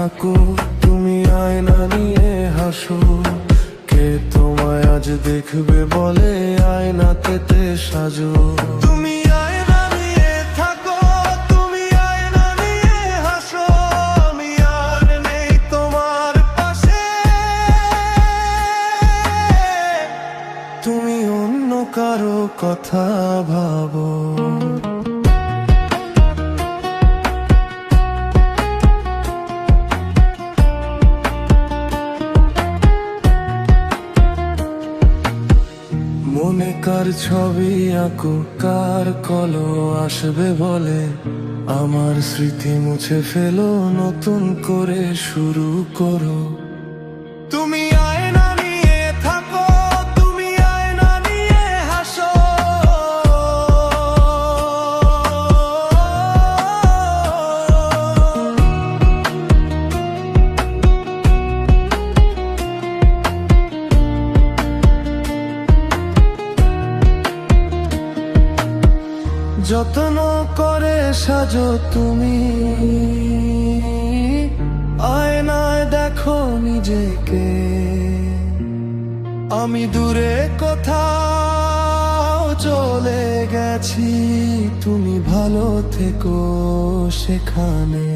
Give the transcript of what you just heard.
থাকো, তুমি আয়না নিয়ে হাসো। কে তোমায় আজ দেখবে বলে আয়নাতে সাজো। তুমি আয়না নিয়ে থাকো, তুমি আয়না নিয়ে হাসো। আমি আর নেই তোমার পাশে, তুমি অন্য কারো কথা ভাবো। মনে কার ছবি আঁকো, কার কলো আসবে বলে। আমার স্মৃতি মুছে ফেলো, নতুন করে শুরু করো। তুমি আয়না নিয়ে থাকো, তুমি আয়না নিয়ে হাসো। যত্ন করে সাজো তুমি, আয়নায় দেখো নিজেকে। আমি দূরে কোথাও চলে গেছি, তুমি ভালো থেকো সেখানে।